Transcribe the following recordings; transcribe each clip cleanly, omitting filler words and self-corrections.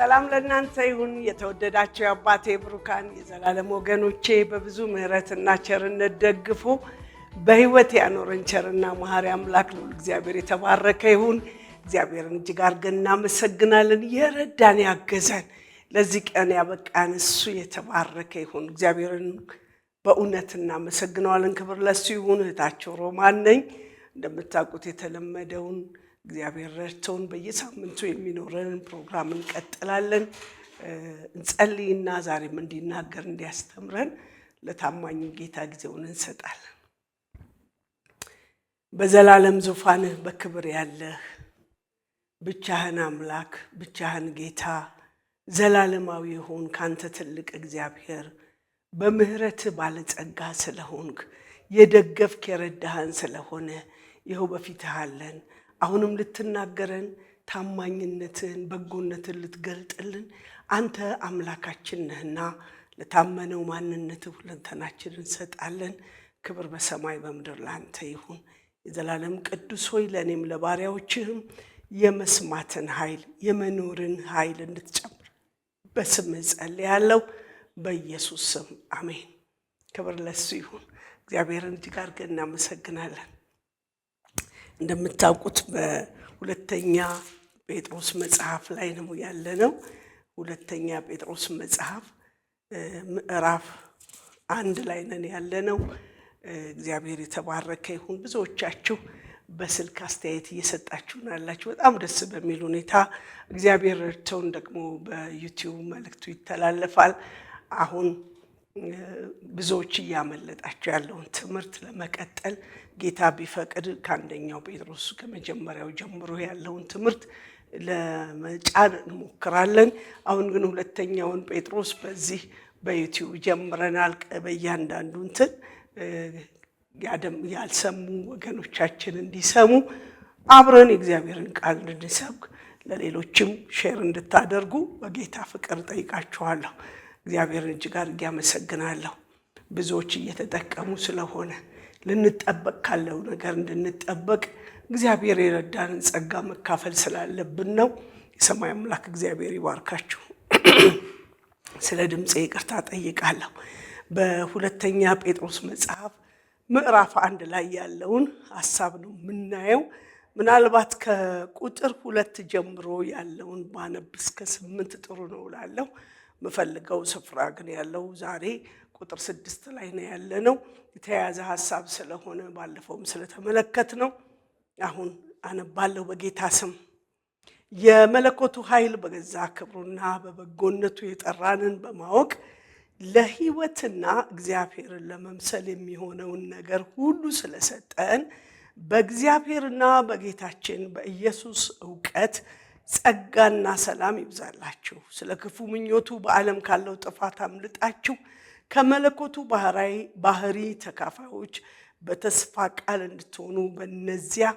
ሰላም ለእናንተ ይሁን የተወደዳችሁ አባቴ ብሩካን የዘላለም ወገኖቼ በብዙ ምህረትና ቸርነት ደግፎ በህይወት ያኖረን ቸርና መሐሪ አምላክ ነው እግዚአብሔር የተባረከ ይሁን። እግዚአብሔርን እጅግ አድርገን እናመሰግናለን። የረዳን ያገዘን ለዚህ ቀን ያበቃን እሱ የተባረከ ይሁን። እግዚአብሔርን በእውነት እናመሰግናለን። ክብር ለሱ ይሁን። እህታችሁ ሮማን ነኝ። እንደምታውቁት የተለመደውን እግዚአብሔር ረድቶን በየሳምንቱ የሚኖረን ፕሮግራም እንቀጥላለን። እንጸልይና ዛሬም እንዲናገር እንዲያስተምረን ለታማኙ ጌታ ጊዜውን እንሰጣለን። በዘላለም ዙፋንህ በክብር ያለህ ብቻህን አምላክ ብቻህን ጌታ ዘላለማዊ ሆን ካንተ ትልቅ እግዚአብሔር በምህረት ባለጸጋ ስለሆንክ የደገፍክ የረዳህን ስለሆነ ይኸው በፊትህ አለን። አሁንም ልትናገረን ታማኝነትን በጎነትን ልትገልጥልን አንተ አምላካችን ነህና ለታመነው ማንነት ሁለንተናችንን እንሰጣለን። ክብር በሰማይ በምድር ላንተ ይሁን። የዘላለም ቅዱስ ሆይ ለኔም ለባሪያዎችህም የመስማትን ኃይል የመኖርን ኃይል እንድትጨምር በስምህ ጸልያለሁ፣ በኢየሱስ ስም አሜን። ክብር ለሱ ይሁን። እግዚአብሔርን እጅግ አድርገን እናመሰግናለን። እንደምታውቁት በሁለተኛ ጴጥሮስ መጽሐፍ ላይ ነው ያለነው። ሁለተኛ ጴጥሮስ መጽሐፍ ምዕራፍ 1 ላይ ነን ያለነው። እግዚአብሔር የተባረከ ይሁን። ብዙዎቻችሁ በስልክ አስተያየት እየሰጣችሁን አላችሁ። በጣም ደስ በሚል ሁኔታ እግዚአብሔር ረድቶን ደግሞ በዩቲዩብ መልእክቱ ይተላለፋል። አሁን ብዙዎች እያመለጣቸው ያለውን ትምህርት ለመቀጠል ጌታ ቢፈቅድ ከአንደኛው ጴጥሮስ ከመጀመሪያው ጀምሮ ያለውን ትምህርት ለመጫን እንሞክራለን። አሁን ግን ሁለተኛውን ጴጥሮስ በዚህ በዩቲዩብ ጀምረናል። በእያንዳንዱ እንትን ያልሰሙ ወገኖቻችን እንዲሰሙ አብረን የእግዚአብሔርን ቃል እንድንሰብክ ለሌሎችም ሼር እንድታደርጉ በጌታ ፍቅር ጠይቃችኋለሁ። እግዚአብሔርን እጅግ አድርጌ አመሰግናለሁ። ብዙዎች እየተጠቀሙ ስለሆነ ልንጠበቅ ካለው ነገር እንድንጠበቅ እግዚአብሔር የረዳንን ጸጋ መካፈል ስላለብን ነው። የሰማይ አምላክ እግዚአብሔር ይባርካችሁ። ስለ ድምፄ ይቅርታ ጠይቃለሁ። በሁለተኛ ጴጥሮስ መጽሐፍ ምዕራፍ 1 ላይ ያለውን ሐሳብ ነው የምናየው። ምናልባት ከቁጥር 2 ጀምሮ ያለውን ባነብ እስከ 8 ጥሩ ነው እላለሁ። መፈልገው ስፍራ ግን ያለው ዛሬ ቁጥር 6 ላይ ነው ያለነው። የተያያዘ ሐሳብ ስለሆነ ባለፈውም ስለተመለከት ነው። አሁን አነባለሁ በጌታ ስም። የመለኮቱ ኃይል በገዛ ክብሩና በበጎነቱ የጠራንን በማወቅ ለሕይወትና እግዚአብሔርን ለመምሰል የሚሆነውን ነገር ሁሉ ስለሰጠን በእግዚአብሔርና በጌታችን በኢየሱስ ዕውቀት ጸጋና ሰላም ይብዛላችሁ። ስለ ክፉ ምኞቱ በዓለም ካለው ጥፋት አምልጣችሁ ከመለኮቱ ባህሪ ተካፋዮች በተስፋ ቃል እንድትሆኑ በእነዚያ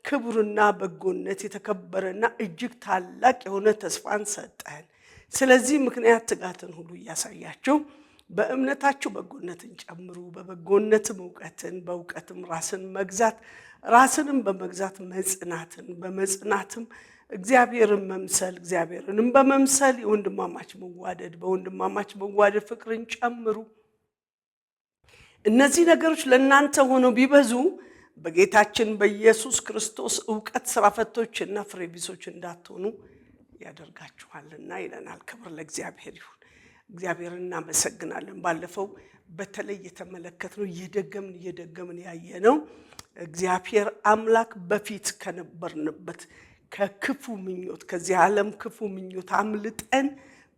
ክብርና በጎነት የተከበረና እጅግ ታላቅ የሆነ ተስፋን ሰጠን። ስለዚህ ምክንያት ትጋትን ሁሉ እያሳያችሁ በእምነታችሁ በጎነትን ጨምሩ፣ በበጎነትም እውቀትን፣ በእውቀትም ራስን መግዛት፣ ራስንም በመግዛት መጽናትን፣ በመጽናትም እግዚአብሔርን መምሰል፣ እግዚአብሔርንም በመምሰል የወንድማማች መዋደድ፣ በወንድማማች መዋደድ ፍቅርን ጨምሩ። እነዚህ ነገሮች ለእናንተ ሆነው ቢበዙ በጌታችን በኢየሱስ ክርስቶስ ዕውቀት ስራ ፈቶችና ፍሬ ቢሶች እንዳትሆኑ ያደርጋችኋልና ይለናል። ክብር ለእግዚአብሔር ይሁን። እግዚአብሔርን እናመሰግናለን። ባለፈው በተለይ የተመለከትነው እየደገምን ያየነው እግዚአብሔር አምላክ በፊት ከነበርንበት ከክፉ ምኞት ከዚህ ዓለም ክፉ ምኞት አምልጠን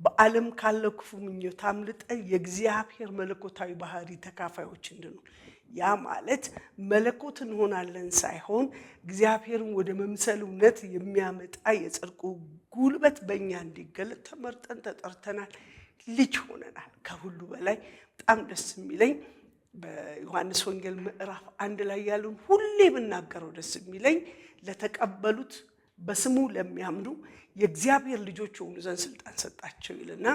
በዓለም ካለው ክፉ ምኞት አምልጠን የእግዚአብሔር መለኮታዊ ባህሪ ተካፋዮች እንድንሆን፣ ያ ማለት መለኮት እንሆናለን ሳይሆን እግዚአብሔርን ወደ መምሰል እውነት የሚያመጣ የጽድቁ ጉልበት በእኛ እንዲገለጥ ተመርጠን ተጠርተናል፣ ልጅ ሆነናል። ከሁሉ በላይ በጣም ደስ የሚለኝ በዮሐንስ ወንጌል ምዕራፍ 1 ላይ ያለውን ሁሌ ብናገረው ደስ የሚለኝ ለተቀበሉት በስሙ ለሚያምኑ የእግዚአብሔር ልጆች የሆኑ ዘንድ ስልጣን ሰጣቸው ይልና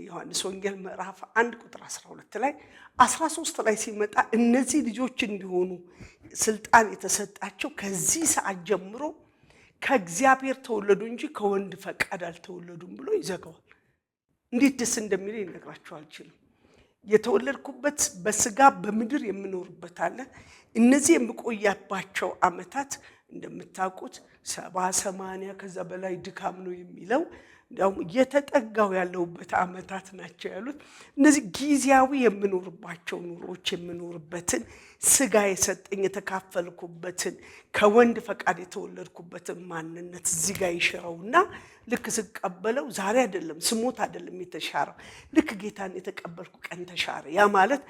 ዮሐንስ ወንጌል ምዕራፍ 1 ቁጥር 12 ላይ 13 ላይ ሲመጣ እነዚህ ልጆች እንዲሆኑ ስልጣን የተሰጣቸው ከዚህ ሰዓት ጀምሮ ከእግዚአብሔር ተወለዱ እንጂ ከወንድ ፈቃድ አልተወለዱም ብሎ ይዘጋዋል። እንዴት ደስ እንደሚል ይነግራችሁ አልችልም። የተወለድኩበት በስጋ በምድር የምኖርበት አለ። እነዚህ የምቆያባቸው ዓመታት እንደምታውቁት 70-80 ከዛ በላይ ድካም ነው የሚለው እንደውም እየተጠጋው ያለውበት ዓመታት ናቸው ያሉት። እነዚህ ጊዜያዊ የምኖርባቸው ኑሮች የምኖርበትን ስጋ የሰጠኝ የተካፈልኩበትን ከወንድ ፈቃድ የተወለድኩበትን ማንነት እዚህ ጋር ይሽረውና ልክ ስቀበለው ዛሬ አይደለም ስሞት አይደለም የተሻረው፣ ልክ ጌታን የተቀበልኩ ቀን ተሻረ። ያ ማለት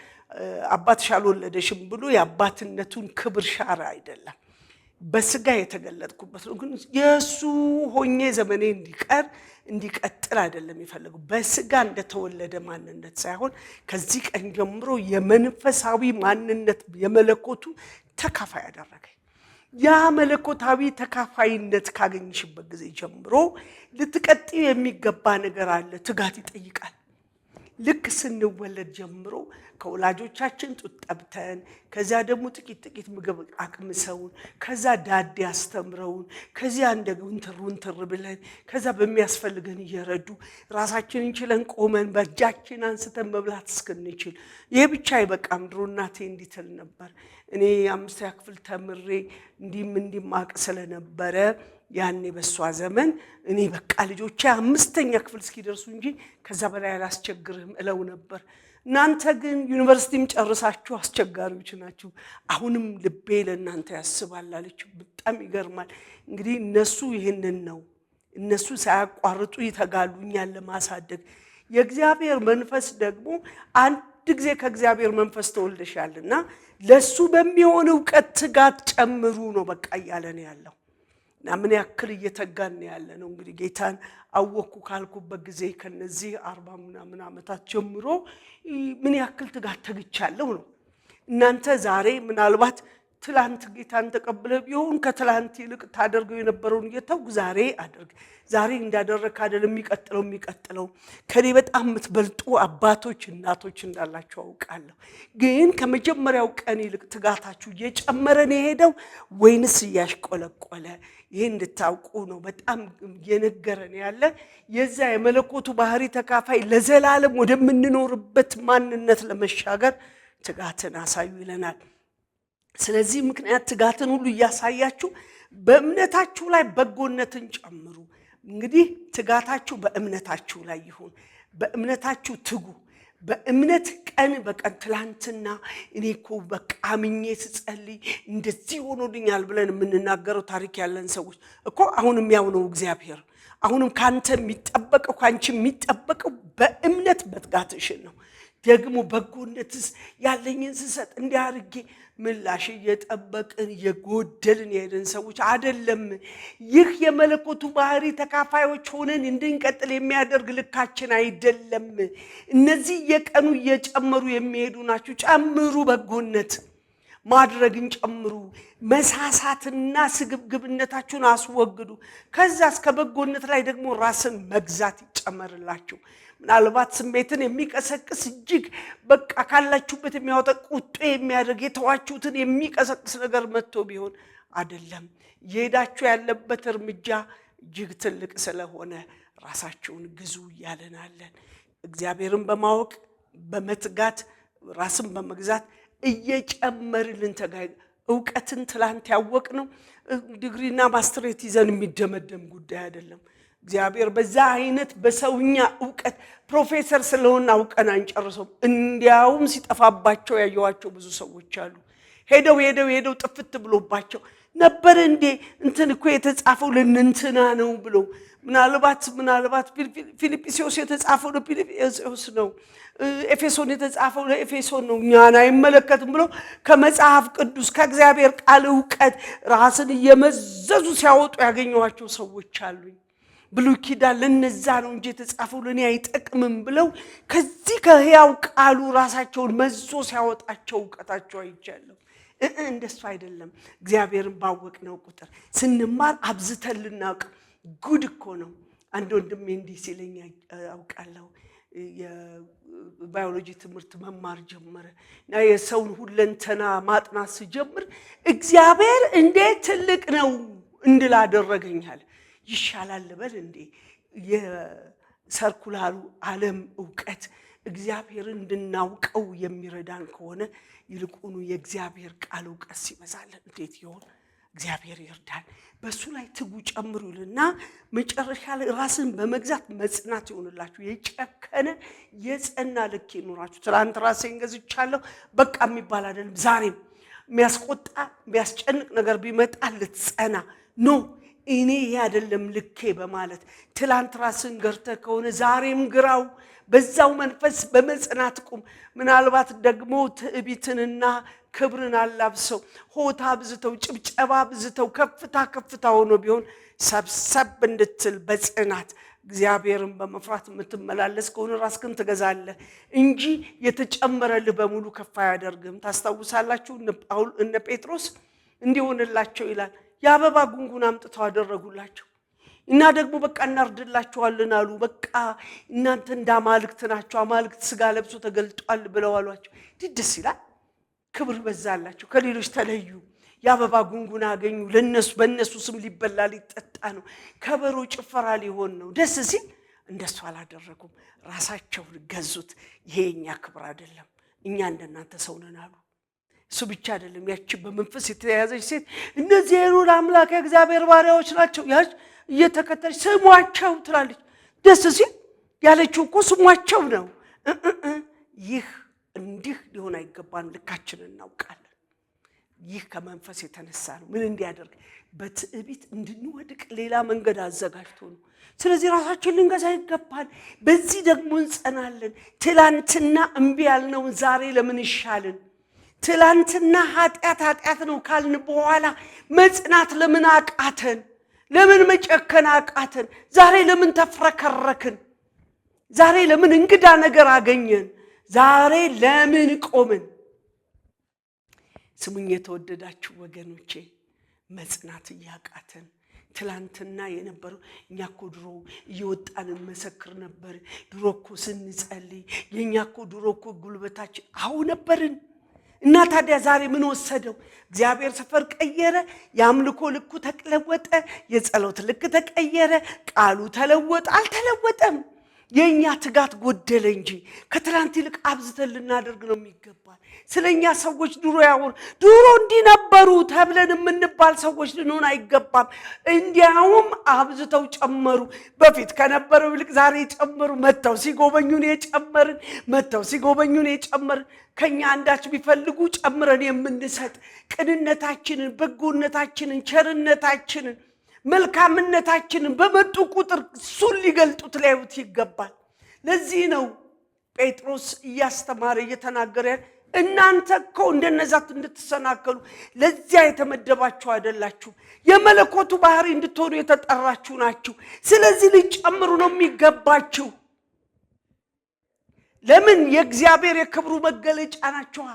አባትሽ አልወለደሽም ብሎ የአባትነቱን ክብር ሻረ አይደለም፣ በስጋ የተገለጥኩበት ነው። ግን የሱ ሆኜ ዘመኔ እንዲቀጥል አይደለም ይፈልጉ። በስጋ እንደተወለደ ማንነት ሳይሆን ከዚህ ቀን ጀምሮ የመንፈሳዊ ማንነት የመለኮቱ ተካፋይ ያደረገኝ። ያ መለኮታዊ ተካፋይነት ካገኝሽበት ጊዜ ጀምሮ ልትቀጥዩ የሚገባ ነገር አለ። ትጋት ይጠይቃል። ልክ ስንወለድ ጀምሮ ከወላጆቻችን ጡት ጠብተን ከዛ ደግሞ ጥቂት ምግብ አቅምሰውን ከዛ ዳዴ አስተምረውን ከዚያ እንደገና እንተር ብለን ከዛ በሚያስፈልገን እየረዱ ራሳችንን ችለን ቆመን በእጃችን አንስተን መብላት እስክንችል ይሄ ብቻ አይበቃም። ድሮ እናቴ እንዲህ ትል ነበር። እኔ 5ኛ ክፍል ተምሬ እንዲማቅ ስለነበረ ያኔ በሷ ዘመን እኔ በቃ ልጆቼ 5ኛ ክፍል እስኪደርሱ እንጂ ከዛ በላይ አላስቸግርህም እለው ነበር። እናንተ ግን ዩኒቨርሲቲም ጨርሳችሁ አስቸጋሪዎች ናችሁ፣ አሁንም ልቤ ለእናንተ ያስባል አለች። በጣም ይገርማል። እንግዲህ እነሱ ይህንን ነው፣ እነሱ ሳያቋርጡ ይተጋሉ እኛን ለማሳደግ። የእግዚአብሔር መንፈስ ደግሞ አንድ ጊዜ ከእግዚአብሔር መንፈስ ተወልደሻልና ለሱ በሚሆን ዕውቀት ትጋት ጨምሩ ነው በቃ እያለ ነው ያለው። እና ምን ያክል እየተጋን ያለ ነው እንግዲህ ጌታን አወኩ ካልኩበት ጊዜ ከነዚህ 40 ምናምን ዓመታት ጀምሮ ምን ያክል ትጋት ተግቻለሁ ነው። እናንተ ዛሬ ምናልባት ትላንት ጌታን ተቀበለ ቢሆን ከትላንት ይልቅ ታደርገው የነበረውን እየተው ዛሬ አድርግ። ዛሬ እንዳደረክ አይደለም የሚቀጥለው ከኔ በጣም የምትበልጡ አባቶች እናቶች እንዳላችሁ አውቃለሁ። ግን ከመጀመሪያው ቀን ይልቅ ትጋታችሁ እየጨመረ ነው የሄደው ወይንስ እያሽቆለቆለ? ይሄን እንድታውቁ ነው በጣም የነገረን ያለ። የዛ የመለኮቱ ባህሪ ተካፋይ ለዘላለም ወደምንኖርበት ማንነት ለመሻገር ትጋትን አሳዩ ይለናል። ስለዚህ ምክንያት ትጋትን ሁሉ እያሳያችሁ በእምነታችሁ ላይ በጎነትን ጨምሩ። እንግዲህ ትጋታችሁ በእምነታችሁ ላይ ይሁን። በእምነታችሁ ትጉ። በእምነት ቀን በቀን ትላንትና እኔ እኮ በቃ አምኜ ስጸልይ እንደዚህ ሆኖልኛል ብለን የምንናገረው ታሪክ ያለን ሰዎች እኮ አሁንም ያው ነው እግዚአብሔር። አሁንም ካንተ የሚጠበቀው ካንቺ የሚጠበቀው በእምነት በትጋትሽ ነው። ደግሞ በጎነትስ ያለኝን ስሰጥ እንዲያርጌ ምላሽ እየጠበቅን የጎደልን የሄድን ሰዎች አይደለም። ይህ የመለኮቱ ባህሪ ተካፋዮች ሆነን እንድንቀጥል የሚያደርግ ልካችን አይደለም። እነዚህ የቀኑ እየጨመሩ የሚሄዱ ናቸው። ጨምሩ፣ በጎነት ማድረግን ጨምሩ። መሳሳትና ስግብግብነታችሁን አስወግዱ። ከዛ እስከ በጎነት ላይ ደግሞ ራስን መግዛት ይጨመርላችሁ። ምናልባት ስሜትን የሚቀሰቅስ እጅግ በቃ ካላችሁበት የሚያወጣ ቁጡ የሚያደርግ የተዋችሁትን የሚቀሰቅስ ነገር መጥቶ ቢሆን አይደለም። የሄዳችሁ ያለበት እርምጃ እጅግ ትልቅ ስለሆነ ራሳችሁን ግዙ እያለናለን። እግዚአብሔርን በማወቅ በመትጋት ራስን በመግዛት እየጨመርልን ተጋይ ዕውቀትን ትላንት ያወቅነው ዲግሪና ማስተሬት ይዘን የሚደመደም ጉዳይ አይደለም። እግዚአብሔር በዛ አይነት በሰውኛ ዕውቀት ፕሮፌሰር ስለሆነ አውቀን አንጨርሰው። እንዲያውም ሲጠፋባቸው ያየዋቸው ብዙ ሰዎች አሉ። ሄደው ጥፍት ብሎባቸው ነበር እንዴ እንትን እኮ የተጻፈው ለእንትና ነው ብሎ ምናልባት ፊልጵስዩስ የተጻፈው ለፊልጵስዩስ ነው፣ ኤፌሶን የተጻፈው ለኤፌሶን ነው፣ እኛን አይመለከትም ብሎ ከመጽሐፍ ቅዱስ ከእግዚአብሔር ቃል ዕውቀት ራስን እየመዘዙ ሲያወጡ ያገኘዋቸው ሰዎች አሉኝ። ብሉይ ኪዳን ለነዛ ነው እንጂ የተጻፈው ለኔ አይጠቅምም ብለው ከዚህ ከሕያው ቃሉ ራሳቸውን መዞ ሲያወጣቸው ዕውቀታቸው አይቻለሁ። እንደሱ አይደለም። እግዚአብሔርን ባወቅነው ቁጥር ስንማር አብዝተን ልናውቅ ጉድ እኮ ነው። አንድ ወንድሜ እንዲህ ሲለኝ አውቃለሁ። የባዮሎጂ ትምህርት መማር ጀመረ እና የሰውን ሁለንተና ማጥናት ሲጀምር እግዚአብሔር እንዴት ትልቅ ነው እንድል አደረገኛል። ይሻላል በል እንዴ የሰርኩላሩ ዓለም ዕውቀት እግዚአብሔርን እንድናውቀው የሚረዳን ከሆነ ይልቁኑ የእግዚአብሔር ቃል ዕውቀት ሲበዛልን እንዴት ይሆን? እግዚአብሔር ይርዳን። በሱ ላይ ትጉ ጨምሩልና መጨረሻ ላይ ራስን በመግዛት መጽናት ይሆንላችሁ። የጨከነ የጸና ልክ ይኖራችሁ። ትላንት ራሴን ገዝቻለሁ በቃ የሚባል አይደለም። ዛሬም የሚያስቆጣ የሚያስጨንቅ ነገር ቢመጣ ልትጸና ኖ እኔ ያደለም ልኬ በማለት ትላንት ራስን ገርተህ ከሆነ ዛሬም ግራው በዛው መንፈስ በመጽናት ቁም። ምናልባት ደግሞ ትዕቢትንና ክብርን አላብሰው ሆታ ብዝተው ጭብጨባ ብዝተው ከፍታ ሆኖ ቢሆን ሰብሰብ እንድትል በጽናት እግዚአብሔርን በመፍራት የምትመላለስ ከሆነ ራስህን ትገዛለህ እንጂ የተጨመረልህ በሙሉ ከፍ አያደርግም። ታስታውሳላችሁ እነ ጴጥሮስ እንዲሆንላቸው ይላል የአበባ ጉንጉን አምጥተው አደረጉላቸው እና ደግሞ በቃ እናርድላችኋለን አሉ። በቃ እናንተ እንዳማልክት ናችሁ፣ አማልክት ስጋ ለብሶ ተገልጧል ብለው አሏቸው። ደስ ይላል። ክብር በዛላቸው። ከሌሎች ተለዩ። የአበባ ጉንጉን አገኙ። በእነሱ ስም ሊበላ ሊጠጣ ነው። ከበሮ ጭፈራ ሊሆን ነው። ደስ ሲል እንደሱ አላደረጉም። ራሳቸውን ገዙት። ይሄ የኛ ክብር አይደለም፣ እኛ እንደናንተ ሰው ነን አሉ። እሱ ብቻ አይደለም፣ ያቺ በመንፈስ የተያዘች ሴት እነዚህ የልዑል አምላክ የእግዚአብሔር ባሪያዎች ናቸው ያች እየተከተለች ስሟቸው ትላለች። ደስ ሲል ያለችው እኮ ስሟቸው ነው። ይህ እንዲህ ሊሆን አይገባም። ልካችንን እናውቃለን። ይህ ከመንፈስ የተነሳ ነው። ምን እንዲያደርግ በትዕቢት እንድንወድቅ ሌላ መንገድ አዘጋጅቶ ነው። ስለዚህ ራሳችንን ልንገዛ ይገባል። በዚህ ደግሞ እንጸናለን። ትላንትና እምቢ ያልነውን ዛሬ ለምን ይሻልን? ትላንትና ኃጢአት ነው ካልን በኋላ መጽናት ለምን አቃተን? ለምን መጨከን አቃተን? ዛሬ ለምን ተፍረከረክን? ዛሬ ለምን እንግዳ ነገር አገኘን? ዛሬ ለምን ቆምን? ስሙኝ የተወደዳችሁ ወገኖቼ፣ መጽናት እያቃተን ትላንትና የነበረው እኛ እኮ ድሮ እየወጣን መሰክር ነበር። ድሮ እኮ ስንጸልይ የኛ እኮ ድሮ እኮ ጉልበታችን አው ነበርን። እና ታዲያ ዛሬ ምን ወሰደው? እግዚአብሔር ሰፈር ቀየረ። የአምልኮ ልኩ ተለወጠ። የጸሎት ልክ ተቀየረ። ቃሉ ተለወጠ አልተለወጠም። የኛ ትጋት ጎደለ እንጂ ከትላንት ይልቅ አብዝተን ልናደርግ ነው የሚገባል። ስለኛ ሰዎች ድሮ እንዲነበሩ ተብለን የምንባል ሰዎች ልንሆን አይገባም። እንዲያውም አብዝተው ጨመሩ። በፊት ከነበረው ይልቅ ዛሬ ጨመሩ። መተው ሲጎበኙን የጨመርን ከኛ አንዳች ቢፈልጉ ጨምረን የምንሰጥ ቅንነታችንን፣ በጎነታችንን፣ ቸርነታችንን፣ መልካምነታችንን በመጡ ቁጥር እሱን ሊገልጡት ሊያዩት ይገባል። ለዚህ ነው ጴጥሮስ እያስተማረ እየተናገረ እናንተ እኮ እንደነዛት እንድትሰናከሉ ለዚያ የተመደባችሁ አይደላችሁ፣ የመለኮቱ ባህሪ እንድትሆኑ የተጠራችሁ ናችሁ። ስለዚህ ሊጨምሩ ነው የሚገባችሁ። ለምን? የእግዚአብሔር የክብሩ መገለጫ ናችሁ፣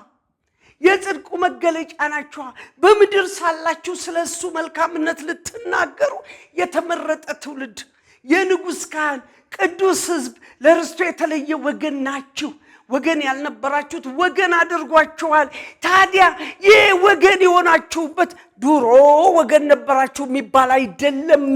የጽድቁ መገለጫ ናችሁ። በምድር ሳላችሁ ስለሱ መልካምነት ልትናገሩ የተመረጠ ትውልድ፣ የንጉሥ ካህን፣ ቅዱስ ሕዝብ፣ ለርስቱ የተለየ ወገን ናችሁ። ወገን ያልነበራችሁት ወገን አድርጓችኋል። ታዲያ ይህ ወገን የሆናችሁበት ድሮ ወገን ነበራችሁ የሚባል አይደለም።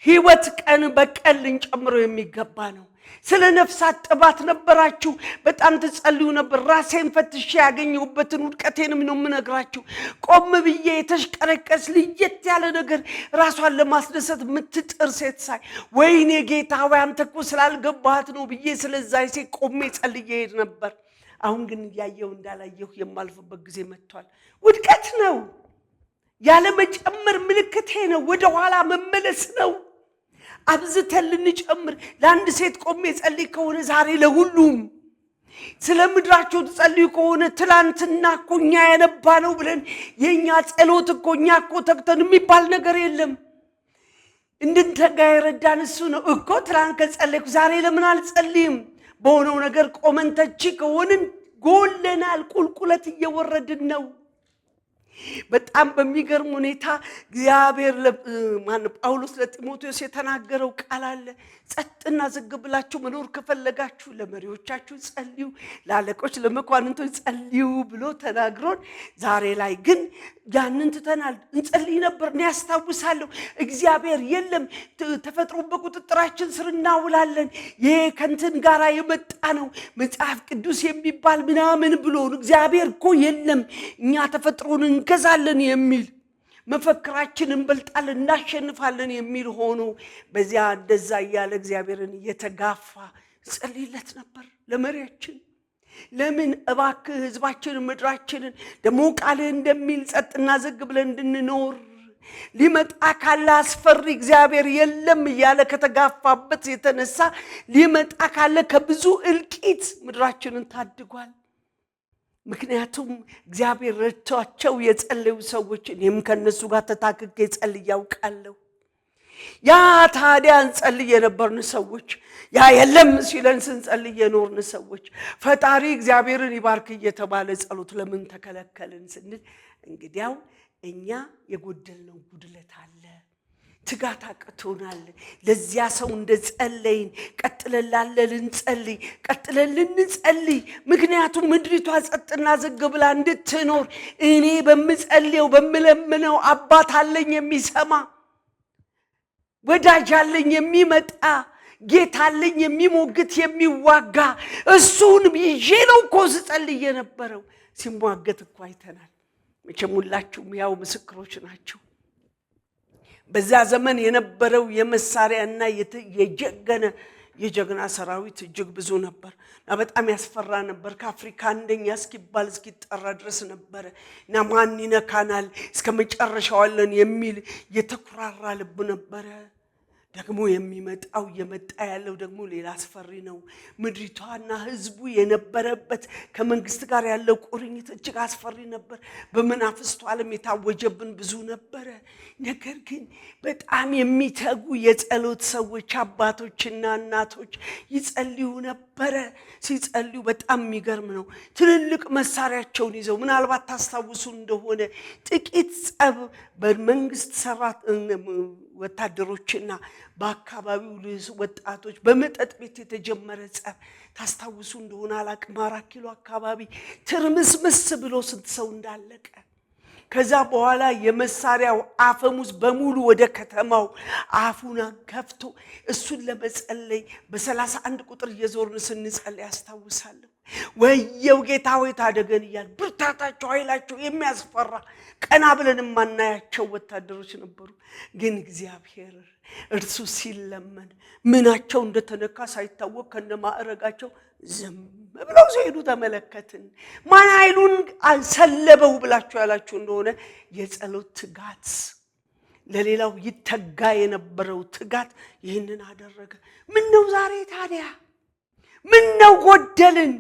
ሕይወት ቀን በቀን ልንጨምሮ የሚገባ ነው። ስለ ነፍሳት ጥባት ነበራችሁ። በጣም ትጸልዩ ነበር። ራሴን ፈትሼ ያገኘሁበትን ውድቀቴንም ነው የምነግራችሁ። ቆም ብዬ የተሽቀረቀስ ልየት ያለ ነገር ራሷን ለማስደሰት የምትጥር ሴት ሳይ ወይኔ ጌታ ሆይ አንተ እኮ ስላልገባሃት ነው ብዬ ስለዛ ሴት ቆሜ ጸልዬ ሄድ ነበር። አሁን ግን እያየሁ እንዳላየሁ የማልፍበት ጊዜ መጥቷል። ውድቀት ነው፣ ያለ መጨመር ምልክቴ ነው፣ ወደኋላ መመለስ ነው። አብዝተን ልንጨምር ለአንድ ሴት ቆሜ ጸልይ ከሆነ ዛሬ ለሁሉም፣ ስለ ምድራቸው ጸልዩ ከሆነ ትላንትና እኮ እኛ ያነባ ነው ብለን የኛ ጸሎት እኮ እኛ እኮ ተግተን የሚባል ነገር የለም። እንድንተጋ የረዳን እሱ ነው እኮ። ትላንት ከጸለይኩ ዛሬ ለምን አልጸልይም? በሆነው ነገር ቆመን ተቺ ከሆንን ጎለናል፣ ቁልቁለት እየወረድን ነው። በጣም በሚገርም ሁኔታ እግዚአብሔር ጳውሎስ ለጢሞቴዎስ የተናገረው ቃል አለ። ጸጥና ዝግ ብላችሁ መኖር ከፈለጋችሁ ለመሪዎቻችሁ ጸልዩ፣ ለአለቆች ለመኳንንቶች ጸልዩ ብሎ ተናግሮን፣ ዛሬ ላይ ግን ያንን ትተናል። እንጸልይ ነበር ነው ያስታውሳለሁ። እግዚአብሔር የለም ተፈጥሮ በቁጥጥራችን ስር እናውላለን፣ ይሄ ከንትን ጋራ የመጣ ነው መጽሐፍ ቅዱስ የሚባል ምናምን ብሎ እግዚአብሔር እኮ የለም እኛ ተፈጥሮን እንገዛለን የሚል መፈክራችን እንበልጣለን እናሸንፋለን የሚል ሆኖ በዚያ እንደዛ ያለ እግዚአብሔርን እየተጋፋ ጸልይለት ነበር ለመሪያችን። ለምን እባክህ ህዝባችንን ምድራችንን ደሞ ቃል እንደሚል ጸጥና ዝግ ብለን እንድንኖር ሊመጣ ካለ አስፈሪ እግዚአብሔር የለም እያለ ከተጋፋበት የተነሳ ሊመጣ ካለ ከብዙ እልቂት ምድራችንን ታድጓል። ምክንያቱም እግዚአብሔር ረድቷቸው የጸለዩ ሰዎች እኔም ከነሱ ጋር ተታክኬ ጸልዬ ያውቃለሁ። ያ ታዲያ እንጸልይ የነበርን ሰዎች ያ የለም ሲለን ስንጸልይ የኖርን ሰዎች ፈጣሪ እግዚአብሔርን ይባርክ እየተባለ ጸሎት ለምን ተከለከልን ስንል እንግዲያው እኛ የጎደልነው ጉድለት አለ፣ ትጋት አቅቶናል። ለዚያ ሰው እንደጸለይን ቀጥለላለ ልንጸልይ ቀጥለን ልንጸልይ። ምክንያቱም ምድሪቷ ጸጥና ዝግ ብላ እንድትኖር እኔ በምጸልየው በመለምነው አባት አለኝ የሚሰማ፣ ወዳጅ አለኝ የሚመጣ፣ ጌታ አለኝ የሚሞግት የሚዋጋ። እሱን ይዤ ነው እኮ ስጸልይ የነበረው። ሲሟገት እኮ አይተናል። መቼም ሁላችሁም ያው ምስክሮች ናቸው። በዛ ዘመን የነበረው የመሳሪያና የጀግና ሰራዊት እጅግ ብዙ ነበር እና በጣም ያስፈራ ነበር። ከአፍሪካ አንደኛ እስኪባል እስኪጠራ ድረስ ነበር እና ማን ይነካናል እስከ መጨረሻው አለን የሚል የተኩራራ ልብ ነበር። ደግሞ የሚመጣው የመጣ ያለው ደግሞ ሌላ አስፈሪ ነው። ምድሪቷና ህዝቡ የነበረበት ከመንግስት ጋር ያለው ቁርኝት እጅግ አስፈሪ ነበር። በመናፍስቱ ዓለም የታወጀብን ብዙ ነበር። ነገር ግን በጣም የሚተጉ የጸሎት ሰዎች አባቶችና እናቶች ይጸልዩ ነበር። ሲጸልዩ በጣም የሚገርም ነው። ትልልቅ መሳሪያቸውን ይዘው ምናልባት ታስታውሱ እንደሆነ ጥቂት ጸብ በመንግስት ወታደሮችና በአካባቢው ወጣቶች በመጠጥ ቤት የተጀመረ ጸብ ታስታውሱ እንደሆነ አላቅም። 4 ኪሎ አካባቢ ትርምስምስ ብሎ ስንት ሰው እንዳለቀ። ከዛ በኋላ የመሳሪያው አፈሙዝ በሙሉ ወደ ከተማው አፉን ከፍቶ እሱን ለመጸለይ በ31 ቁጥር እየዞርን ስንጸልይ ያስታውሳለሁ። ወየው ጌታ ሆይ ታደገን እያል ብርታታቸው ኃይላቸው የሚያስፈራ ቀና ብለን ማናያቸው ወታደሮች ነበሩ። ግን እግዚአብሔር እርሱ ሲለመን ምናቸው እንደተነካ ሳይታወቅ ከነማዕረጋቸው ዝም ብለው ሲሄዱ ተመለከትን። ማን ኃይሉን ሰለበው ብላችሁ ያላችሁ እንደሆነ የጸሎት ትጋት፣ ለሌላው ይተጋ የነበረው ትጋት ይህንን አደረገ። ምን ነው ዛሬ ታዲያ ምን ነው ጎደልን?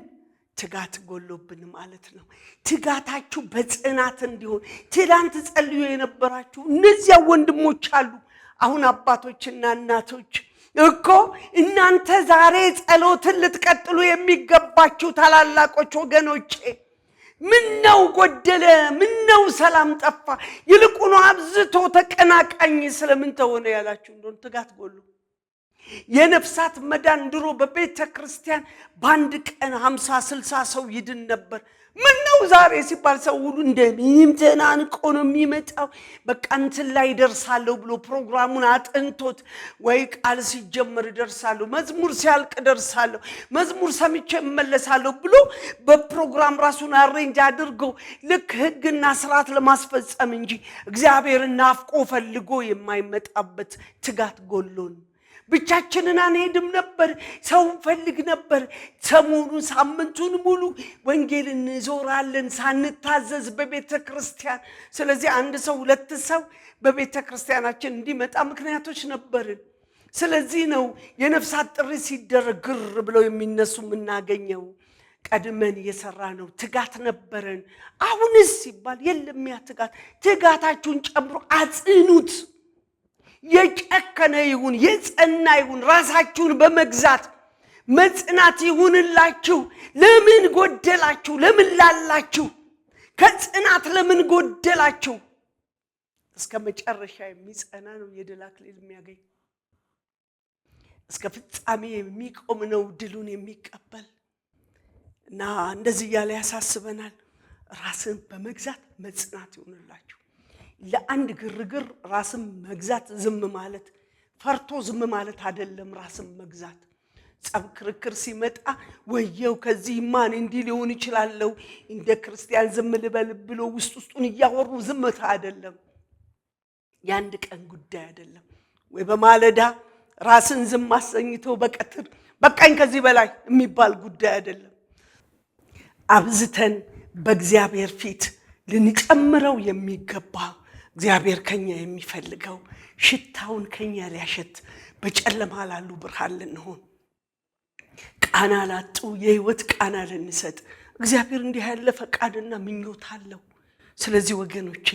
ትጋት ጎሎብን ማለት ነው። ትጋታችሁ በጽናት እንዲሆን ትላንት ጸልዩ የነበራችሁ እነዚያ ወንድሞች አሉ። አሁን አባቶችና እናቶች እኮ እናንተ ዛሬ ጸሎትን ልትቀጥሉ የሚገባችሁ ታላላቆች ወገኖቼ፣ ምን ነው ጎደለ? ምን ነው ሰላም ጠፋ? ይልቁኑ አብዝቶ ተቀናቃኝ ስለምን ተሆነ ያላችሁ እንደሆነ ትጋት ጎሎ። የነፍሳት መዳን ድሮ በቤተ ክርስቲያን በአንድ ቀን 50-60 ሰው ይድን ነበር። ምን ነው ዛሬ ሲባል ሰው ሁሉ እንደምንም ተናንቆ ነው የሚመጣው። በቃ እንትን ላይ ደርሳለሁ ብሎ ፕሮግራሙን አጥንቶት ወይ ቃል ሲጀመር ደርሳለሁ፣ መዝሙር ሲያልቅ ደርሳለሁ፣ መዝሙር ሰምቼ እመለሳለሁ ብሎ በፕሮግራም ራሱን አሬንጅ አድርጎ ልክ ህግና ስርዓት ለማስፈጸም እንጂ እግዚአብሔርን ናፍቆ ፈልጎ የማይመጣበት ትጋት ጎሎን ብቻችንን አንሄድም ነበር። ሰው ፈልግ ነበር። ሰሞኑን ሳምንቱን ሙሉ ወንጌል እንዞራለን ሳንታዘዝ በቤተ ክርስቲያን። ስለዚህ አንድ ሰው 2 ሰው በቤተ ክርስቲያናችን እንዲመጣ ምክንያቶች ነበርን። ስለዚህ ነው የነፍሳት ጥሪ ሲደረግ ግር ብለው የሚነሱ የምናገኘው። ቀድመን እየሰራ ነው ትጋት ነበረን። አሁንስ ሲባል የለም ያ ትጋታችሁን ጨምሮ አጽኑት። የጨከነ ይሁን የጸና ይሁን ራሳችሁን በመግዛት መጽናት ይሁንላችሁ። ለምን ጎደላችሁ? ለምን ላላችሁ? ከጽናት ለምን ጎደላችሁ? እስከ መጨረሻ የሚጸና ነው የድል አክሊል የሚያገኝ። እስከ ፍጻሜ የሚቆም ነው ድሉን የሚቀበል። እና እንደዚህ ያለ ያሳስበናል። ራስን በመግዛት መጽናት ይሆንላችሁ። ለአንድ ግርግር ራስን መግዛት ዝም ማለት ፈርቶ ዝም ማለት አይደለም። ራስን መግዛት ጸብ ክርክር ሲመጣ ወየው ከዚህ ማን እንዲህ ሊሆን ይችላል እንደ ክርስቲያን ዝም ልበል ብሎ ውስጡን እያወሩ ዝምታ አይደለም። ያንድ ቀን ጉዳይ አይደለም። ወይ በማለዳ ራስን ዝም አሰኝቶ በቀትር በቃኝ ከዚህ በላይ የሚባል ጉዳይ አይደለም። አብዝተን በእግዚአብሔር ፊት ልንጨምረው የሚገባ እግዚአብሔር ከኛ የሚፈልገው ሽታውን ከኛ ሊያሸት በጨለማ ላሉ ብርሃን ልንሆን ቃና ላጡ የህይወት ቃና ልንሰጥ እግዚአብሔር እንዲህ ያለ ፈቃድና ምኞት አለው። ስለዚህ ወገኖቼ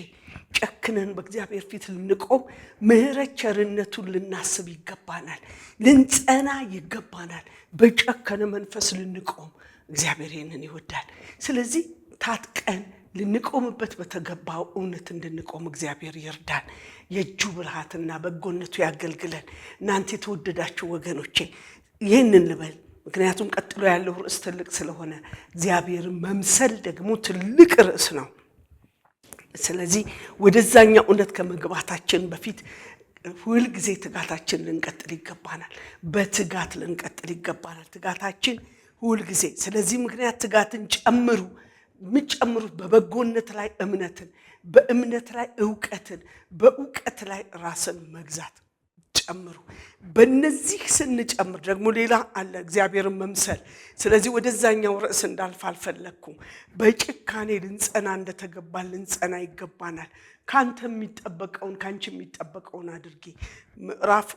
ጨክነን በእግዚአብሔር ፊት ልንቆም ምህረት ቸርነቱን ልናስብ ይገባናል። ልንጸና ይገባናል። በጨከነ መንፈስ ልንቆም እግዚአብሔር ይህንን ይወዳል። ስለዚህ ታጥቀን ልንቆምበት በተገባው እውነት እንድንቆም እግዚአብሔር ይርዳን። የእጁ ብርሃትና በጎነቱ ያገልግለን። እናንተ የተወደዳችሁ ወገኖቼ ይህንን ልበል፣ ምክንያቱም ቀጥሎ ያለው ርዕስ ትልቅ ስለሆነ እግዚአብሔርን መምሰል ደግሞ ትልቅ ርዕስ ነው። ስለዚህ ወደዛኛው እውነት ከመግባታችን በፊት ሁል ጊዜ ትጋታችን ልንቀጥል ይገባናል። በትጋት ልንቀጥል ይገባናል። ትጋታችን ሁል ጊዜ። ስለዚህ ምክንያት ትጋትን ጨምሩ። ምጨምሩት በበጎነት ላይ እምነትን፣ በእምነት ላይ ዕውቀትን፣ በዕውቀት ላይ ራስን መግዛት ጨምሩ። በእነዚህ ስንጨምር ደግሞ ሌላ አለ፣ እግዚአብሔርን መምሰል። ስለዚህ ወደዛኛው ርዕስ እንዳልፍ አልፈለኩም። በጭካኔ ልንጸና እንደተገባ ልንጸና ይገባናል። ካንተ የሚጠበቀውን ካንቺ የሚጠበቀውን አድርጊ። ምዕራፍ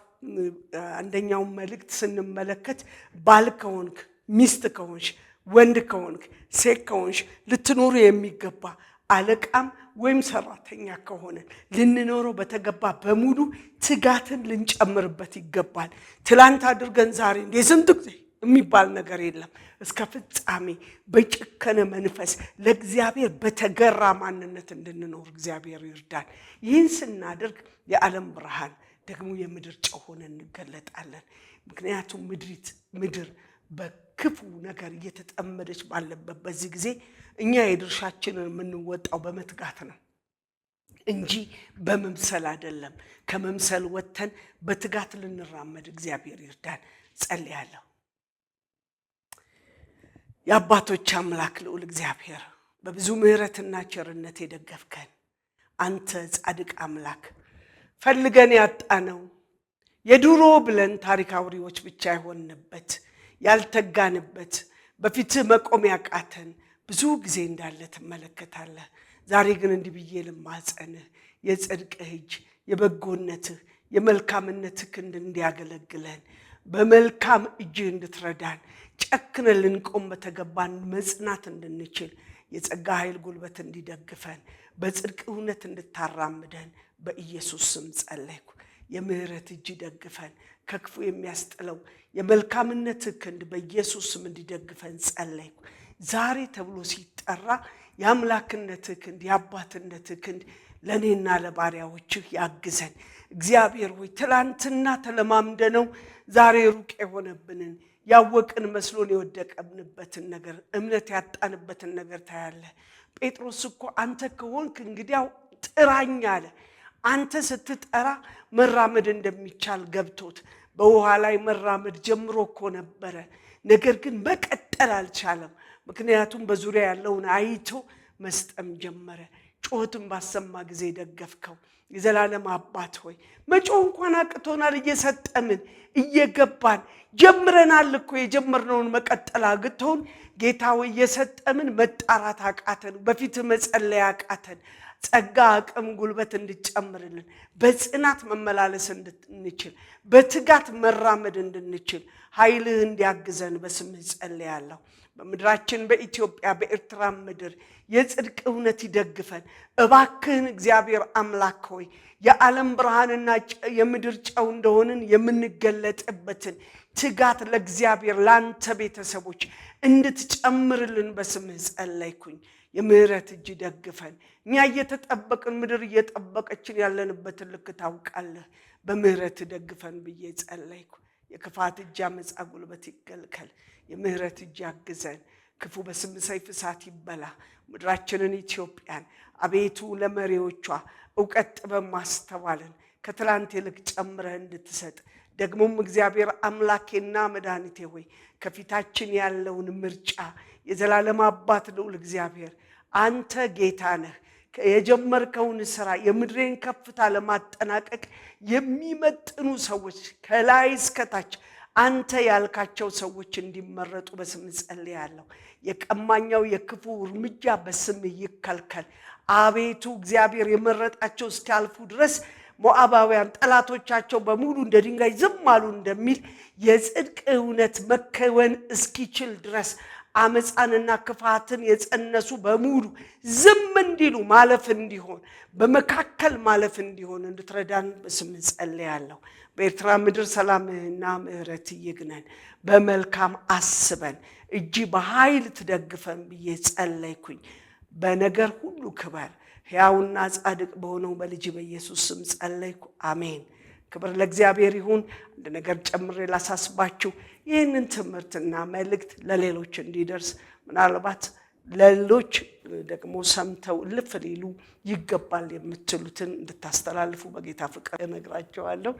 አንደኛው መልእክት ስንመለከት ባል ከሆንክ ሚስት ከሆንሽ ወንድ ከሆንክ ሴት ከሆንሽ ልትኖሩ የሚገባ አለቃም ወይም ሰራተኛ ከሆነ ልንኖረው በተገባ በሙሉ ትጋትን ልንጨምርበት ይገባል። ትላንት አድርገን ዛሬ እንደ ስንት ጊዜ የሚባል ነገር የለም። እስከ ፍጻሜ በጭከነ መንፈስ ለእግዚአብሔር በተገራ ማንነት እንድንኖር እግዚአብሔር ይርዳል። ይህን ስናደርግ የዓለም ብርሃን ደግሞ የምድር ጨው ሆነን እንገለጣለን። ምክንያቱም ምድር በክፉ ነገር እየተጠመደች ባለበት በዚህ ጊዜ እኛ የድርሻችንን የምንወጣው በመትጋት ነው እንጂ በመምሰል አይደለም። ከመምሰል ወጥተን በትጋት ልንራመድ እግዚአብሔር ይርዳን። ጸልያለሁ። የአባቶች አምላክ ልዑል እግዚአብሔር በብዙ ምሕረትና ቸርነት የደገፍከን አንተ ጻድቅ አምላክ ፈልገን ያጣነው የድሮ ብለን ታሪክ አውሪዎች ብቻ የሆንበት ያልተጋንበት በፊት መቆም ያቃተን ብዙ ጊዜ እንዳለ ትመለከታለህ። ዛሬ ግን እንዲህ ብዬ ልማጸንህ የጽድቅህ እጅ የበጎነትህ የመልካምነትህ ክንድ እንዲያገለግለን በመልካም እጅ እንድትረዳን ጨክነን ልንቆም በተገባን መጽናት እንድንችል የጸጋ ኃይል ጉልበት እንዲደግፈን በጽድቅ እውነት እንድታራምደን በኢየሱስ ስም ጸለይኩ። የምህረት እጅ ደግፈን ከክፉ የሚያስጥለው የመልካምነት ክንድ በኢየሱስ ስም እንዲደግፈን ጸለይኩ። ዛሬ ተብሎ ሲጠራ የአምላክነት ክንድ የአባትነት ክንድ ለኔና ለባሪያዎችህ ያግዘን። እግዚአብሔር ሆይ ትላንትና ተለማምደነው ዛሬ ሩቅ የሆነብንን ያወቅን መስሎን የወደቀብንበትን ነገር እምነት ያጣንበትን ነገር ታያለ። ጴጥሮስ እኮ አንተ ከሆንክ እንግዲያው ጥራኝ አለ። አንተ ስትጠራ መራመድ እንደሚቻል ገብቶት በውሃ ላይ መራመድ ጀምሮ እኮ ነበረ። ነገር ግን መቀጠል አልቻለም። ምክንያቱም በዙሪያ ያለውን አይቶ መስጠም ጀመረ። ጮህትን ባሰማ ጊዜ ደገፍከው። የዘላለም አባት ሆይ መጮህ እንኳን አቅቶናል። እየሰጠምን እየገባን ጀምረናል እኮ የጀመርነውን መቀጠል አቅቶን ጌታ ሆይ እየሰጠምን መጣራት አቃተን። በፊት መጸለይ አቃተን። ጸጋ አቅም ጉልበት እንድጨምርልን በጽናት መመላለስ እንድንችል በትጋት መራመድ እንድንችል ኃይልህ እንዲያግዘን በስምህ ጸልያለሁ። በምድራችን በኢትዮጵያ በኤርትራ ምድር የጽድቅ እውነት ይደግፈን እባክህን። እግዚአብሔር አምላክ ሆይ የዓለም ብርሃንና የምድር ጨው እንደሆንን የምንገለጥበትን ትጋት ለእግዚአብሔር ላንተ ቤተሰቦች እንድትጨምርልን በስምህ ጸለይኩኝ። የምህረት እጅ ደግፈን። እኛ እየተጠበቅን ምድር እየጠበቀችን ያለንበትን ልክ ታውቃለህ። በምህረት ደግፈን ብዬ ጸለይኩ። የክፋት እጅ አመፃ ጉልበት ይከልከል። የምህረት እጅ ያግዘን። ክፉ በስም ሰይፍ እሳት ይበላ። ምድራችንን ኢትዮጵያን አቤቱ ለመሪዎቿ ዕውቀት ጥበብ ማስተዋልን ከትላንት ይልቅ ጨምረህ እንድትሰጥ ደግሞም እግዚአብሔር አምላኬና መድኃኒቴ ሆይ ከፊታችን ያለውን ምርጫ የዘላለም አባት ልዑል እግዚአብሔር አንተ ጌታ ነህ። የጀመርከውን ሥራ የምድሬን ከፍታ ለማጠናቀቅ የሚመጥኑ ሰዎች ከላይ እስከ ታች አንተ ያልካቸው ሰዎች እንዲመረጡ በስም ጸልያለሁ። የቀማኛው የክፉ እርምጃ በስም ይከልከል። አቤቱ እግዚአብሔር የመረጣቸው እስኪያልፉ ድረስ ሞዓባውያን ጠላቶቻቸው በሙሉ እንደ ድንጋይ ዝም አሉ እንደሚል የጽድቅ እውነት መከወን እስኪችል ድረስ አመፃንና ክፋትን የጸነሱ በሙሉ ዝም እንዲሉ ማለፍ እንዲሆን በመካከል ማለፍ እንዲሆን እንድትረዳን በስም ጸልያለሁ። በኤርትራ ምድር ሰላምና ምሕረት ይግነን። በመልካም አስበን እጅ በኃይል ትደግፈን ብዬ ጸለይኩኝ። በነገር ሁሉ ክበር ሕያውና ጻድቅ በሆነው በልጅ በኢየሱስ ስም ጸለይኩ። አሜን። ክብር ለእግዚአብሔር ይሁን። አንድ ነገር ጨምሬ ላሳስባችሁ። ይህንን ትምህርትና መልእክት ለሌሎች እንዲደርስ ምናልባት ለሌሎች ደግሞ ሰምተው ልፍ ሊሉ ይገባል የምትሉትን እንድታስተላልፉ በጌታ ፍቅር እነግራቸዋለሁ።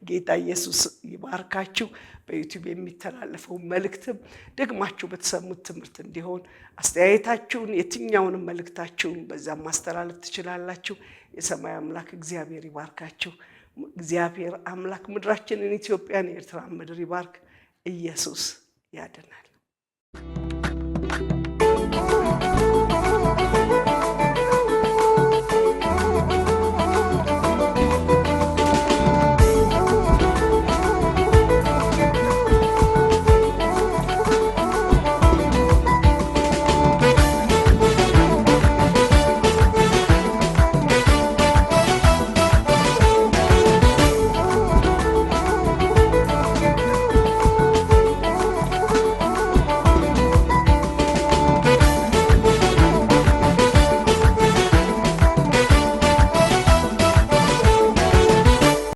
ጌታ ኢየሱስ ይባርካችሁ። በዩቲዩብ የሚተላለፈው መልእክትም ደግማችሁ በተሰሙት ትምህርት እንዲሆን አስተያየታችሁን የትኛውንም መልእክታችሁን በዛም ማስተላለፍ ትችላላችሁ። የሰማይ አምላክ እግዚአብሔር ይባርካችሁ። እግዚአብሔር አምላክ ምድራችንን ኢትዮጵያን የኤርትራን ምድር ይባርክ። ኢየሱስ ያድናል።